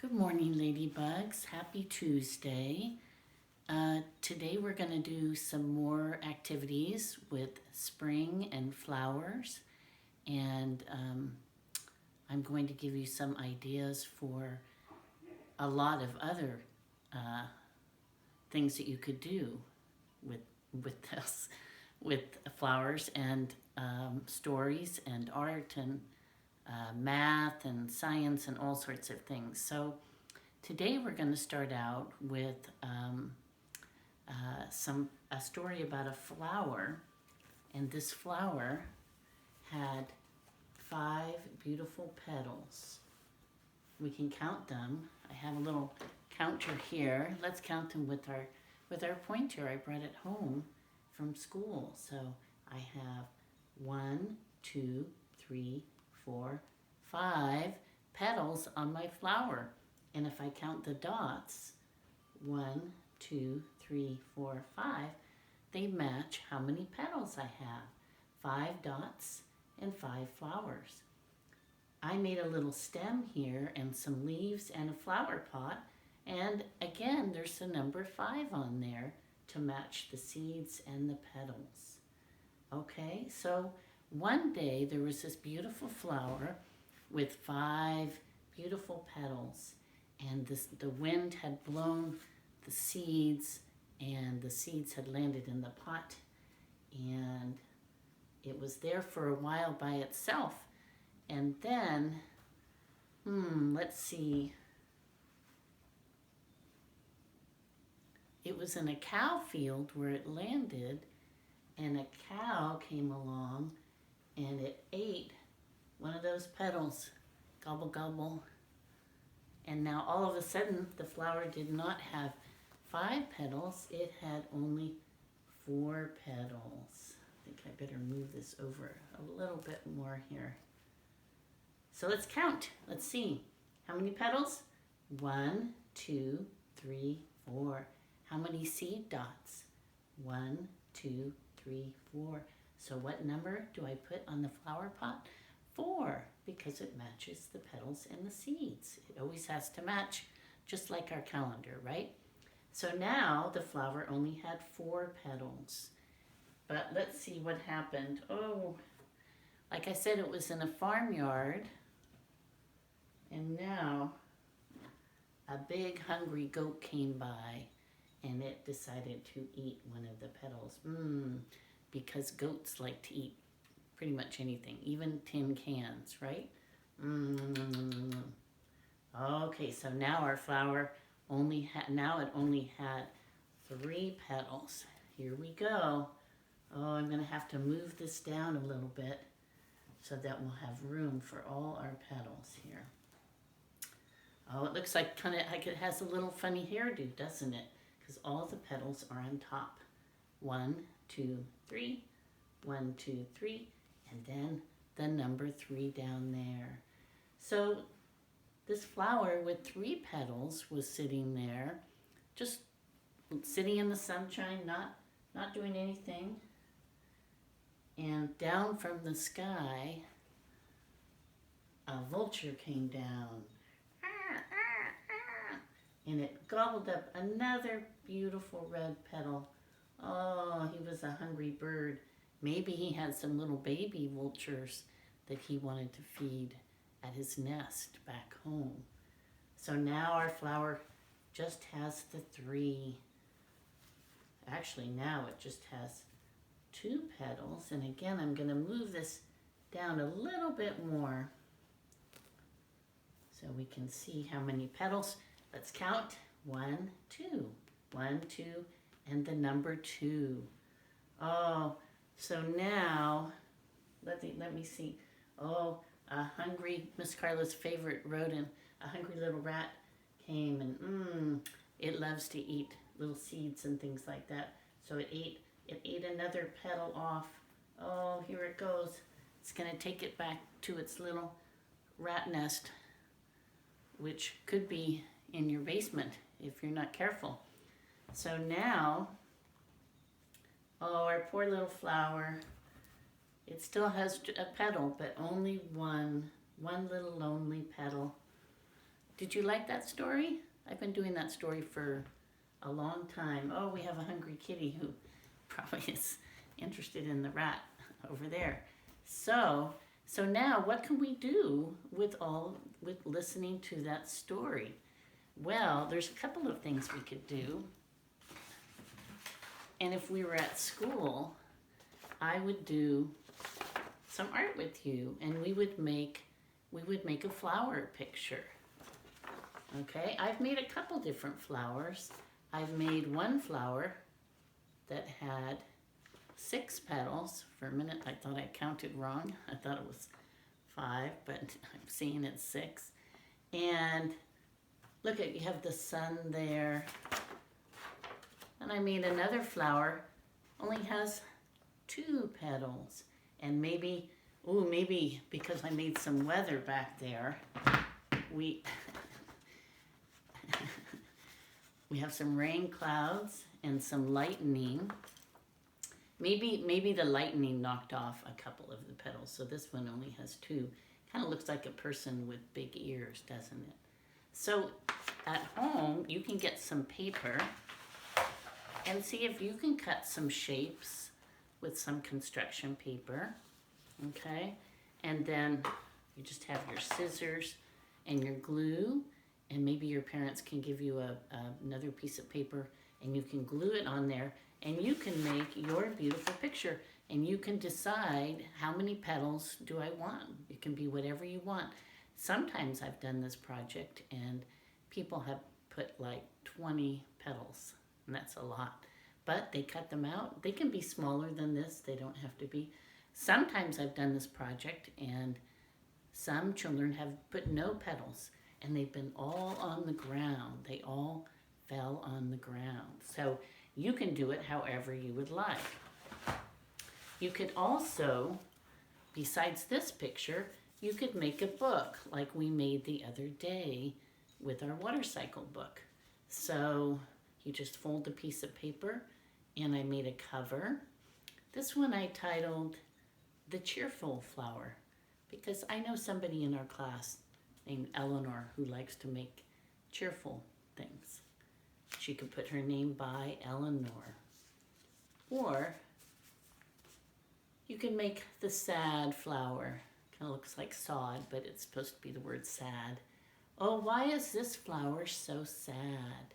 Good morning, ladybugs. Happy Tuesday. Today we're going to do some more activities with spring and flowers, and I'm going to give you some ideas for a lot of other uh, things that you could do with this, with flowers and stories and art and math and science and all sorts of things. So today we're going to start out with a story about a flower, and this flower had 5 beautiful petals. We can count them. I have a little counter here. Let's count them with our pointer. I brought it home from school. So I have 1, 2, 3, 4, 5 petals on my flower. And if I count the dots, 1, 2, 3, 4, 5, they match how many petals I have. 5 dots and 5 flowers. I made a little stem here and some leaves and a flower pot. And again, there's the number 5 on there to match the seeds and the petals. Okay, so one day there was this beautiful flower with 5 beautiful petals, and the wind had blown the seeds, and the seeds had landed in the pot, and it was there for a while by itself. And then, let's see, it was in a cow field where it landed, and a cow came along and it ate one of those petals. Gobble, gobble. And now all of a sudden, the flower did not have 5 petals. It had only 4 petals. I think I better move this over a little bit more here. So let's count. Let's see. How many petals? 1, 2, 3, 4. How many seed dots? 1, 2, 3, 4. So what number do I put on the flower pot? 4, because it matches the petals and the seeds. It always has to match, just like our calendar, right? So now the flower only had 4 petals. But let's see what happened. Oh, like I said, it was in a farmyard. And now a big hungry goat came by, and it decided to eat one of the petals. Because goats like to eat pretty much anything, even tin cans, right? Okay, so now our flower only had 3 petals. Here we go. Oh, I'm going to have to move this down a little bit so that we'll have room for all our petals here. Oh, it looks like it has a little funny hairdo, doesn't it? Because all the petals are on top. 1, 2, 3, 1, 2, 3, and then the number 3 down there. So this flower with 3 petals was sitting there, just sitting in the sunshine, not doing anything. And down from the sky, a vulture came down. And it gobbled up another beautiful red petal. Oh, he was a hungry bird. Maybe he had some little baby vultures that he wanted to feed at his nest back home. So now our flower just has the 3. Actually, now it just has 2 petals. And again, I'm going to move this down a little bit more so we can see how many petals. Let's count. 1, 2. 1, 2, and the number 2. Oh, so now, let me see. Oh, a hungry, Miss Carla's favorite rodent, a hungry little rat came, and it loves to eat little seeds and things like that. So it ate another petal off. Oh, here it goes. It's going to take it back to its little rat nest, which could be in your basement if you're not careful. So now, oh, our poor little flower, it still has a petal, but only one little lonely petal. Did you like that story? I've been doing that story for a long time. Oh, we have a hungry kitty who probably is interested in the rat over there. So now what can we do with listening to that story? Well, there's a couple of things we could do. And if we were at school, I would do some art with you, and we would make a flower picture. Okay, I've made a couple different flowers. I've made one flower that had 6 petals. For a minute I thought I counted wrong. I thought it was 5, but I'm seeing it's 6. And look at, you have the sun there. And I made another flower, only has 2 petals. And maybe because I made some weather back there, we we have some rain clouds and some lightning. Maybe the lightning knocked off a couple of the petals, so this one only has 2. Kind of looks like a person with big ears, doesn't it? So at home, you can get some paper and see if you can cut some shapes with some construction paper, okay? And then you just have your scissors and your glue, and maybe your parents can give you another piece of paper and you can glue it on there, and you can make your beautiful picture, and you can decide how many petals do I want. It can be whatever you want. Sometimes I've done this project and people have put like 20 petals, and that's a lot. But they cut them out. They can be smaller than this. They don't have to be. Sometimes I've done this project and some children have put no petals, and they've been all on the ground. They all fell on the ground. So you can do it however you would like. You could also, besides this picture, you could make a book like we made the other day with our water cycle book. So you just fold a piece of paper, and I made a cover. This one I titled The Cheerful Flower, because I know somebody in our class named Eleanor who likes to make cheerful things. She could put her name by Eleanor. Or you can make the sad flower. Kind of looks like sod, but it's supposed to be the word sad. Oh, why is this flower so sad?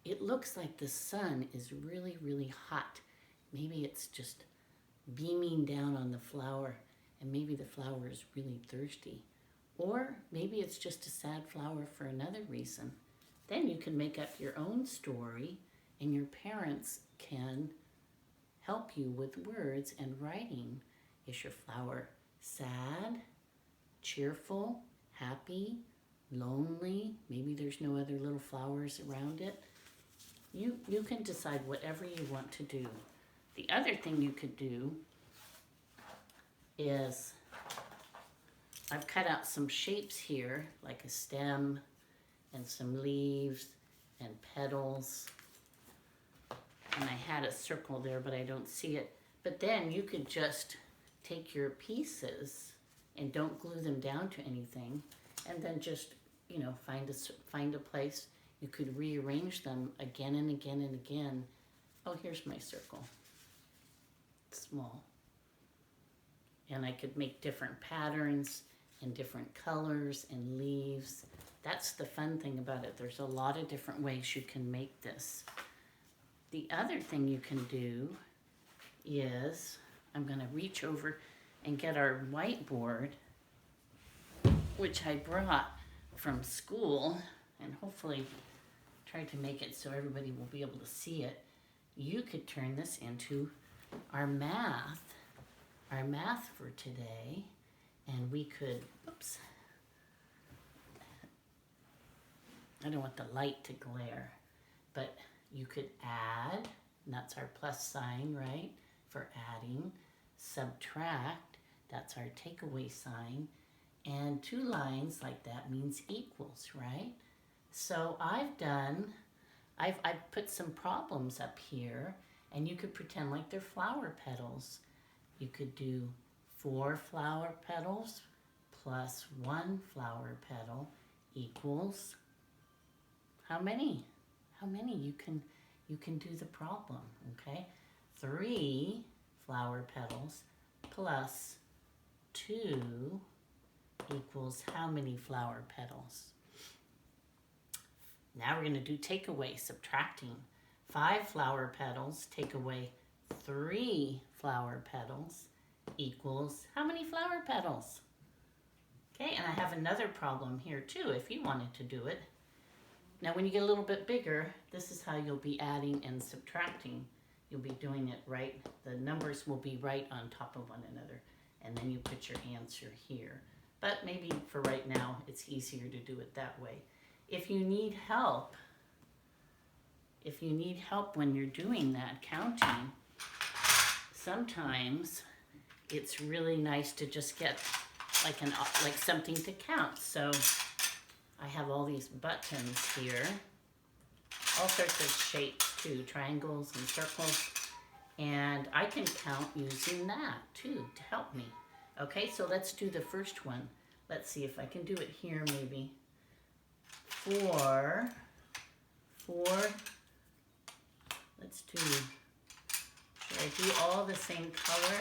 It looks like the sun is really, really hot. Maybe it's just beaming down on the flower, and maybe the flower is really thirsty. Or maybe it's just a sad flower for another reason. Then you can make up your own story, and your parents can help you with words and writing. Is your flower sad, cheerful, happy, lonely? Maybe there's no other little flowers around it. You can decide whatever you want to do. The other thing you could do is, I've cut out some shapes here, like a stem and some leaves and petals. And I had a circle there, but I don't see it. But then you could just take your pieces and don't glue them down to anything, and then just, find a place. You could rearrange them again and again and again. Oh, here's my circle. It's small. And I could make different patterns and different colors and leaves. That's the fun thing about it. There's a lot of different ways you can make this. The other thing you can do is, I'm going to reach over and get our whiteboard, which I brought from school, and hopefully try to make it so everybody will be able to see it. You could turn this into our math for today, and we could, oops, I don't want the light to glare, but you could add, and that's our plus sign, right, for adding. Subtract, that's our takeaway sign. And 2 lines like that means equals, right? So I've put some problems up here, and you could pretend like they're flower petals. You could do 4 flower petals plus 1 flower petal equals how many? How many? You can do the problem, okay? 3 flower petals plus 2 equals how many flower petals? Now we're going to do takeaway, subtracting. 5 flower petals take away 3 flower petals equals how many flower petals? Okay, and I have another problem here too if you wanted to do it. Now when you get a little bit bigger, this is how you'll be adding and subtracting. You'll be doing it right. The numbers will be right on top of one another. And then you put your answer here. But maybe for right now, it's easier to do it that way. If you need help when you're doing that counting, sometimes it's really nice to just get like something to count. So I have all these buttons here, all sorts of shapes too, triangles and circles, and I can count using that too to help me. Okay, so let's do the first one. Let's see if I can do it here maybe. 4, let's do, should I do all the same color?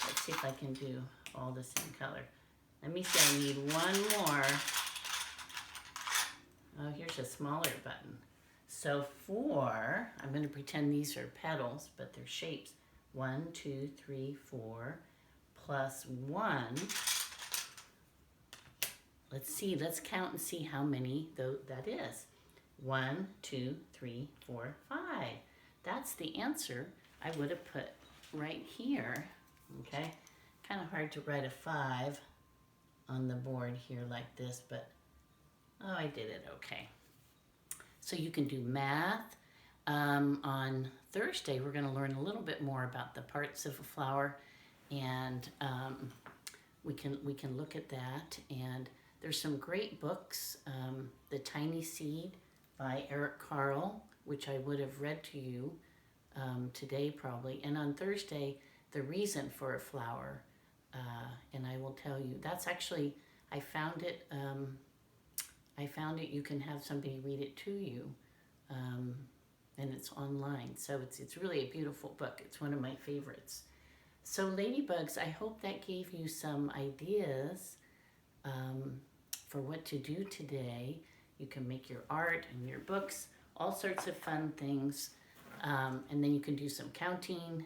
Let's see if I can do all the same color. Let me see, I need one more. Oh, here's a smaller button. So 4, I'm going to pretend these are petals, but they're shapes. 1, 2, 3, 4, plus 1. Let's see, let's count and see how many that is. 1, 2, 3, 4, 5. That's the answer I would have put right here, okay? Kind of hard to write a 5 on the board here like this, but oh, I did it okay. So you can do math. On Thursday, we're going to learn a little bit more about the parts of a flower, and we can look at that. And there's some great books. The Tiny Seed by Eric Carle, which I would have read to you today probably. And on Thursday, The Reason for a Flower. And I will tell you, that's actually, I found it, you can have somebody read it to you, and it's online. So it's really a beautiful book. It's one of my favorites. So Ladybugs, I hope that gave you some ideas for what to do today. You can make your art and your books, all sorts of fun things. And then you can do some counting,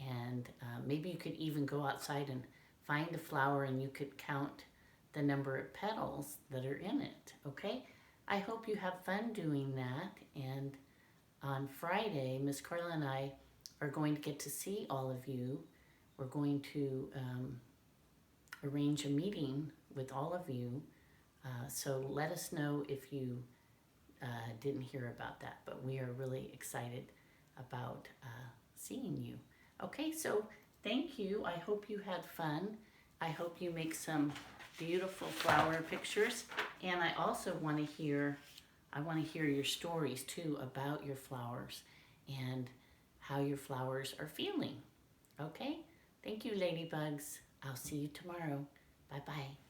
and maybe you could even go outside and find a flower and you could count the number of petals that are in it, okay? I hope you have fun doing that, and on Friday, Miss Carla and I are going to get to see all of you. We're going to arrange a meeting with all of you, so let us know if you didn't hear about that, but we are really excited about seeing you. Okay, so thank you. I hope you had fun. I hope you make some beautiful flower pictures, and I also want to hear your stories too about your flowers and how your flowers are feeling. Okay, thank you, Ladybugs. I'll see you tomorrow. Bye bye.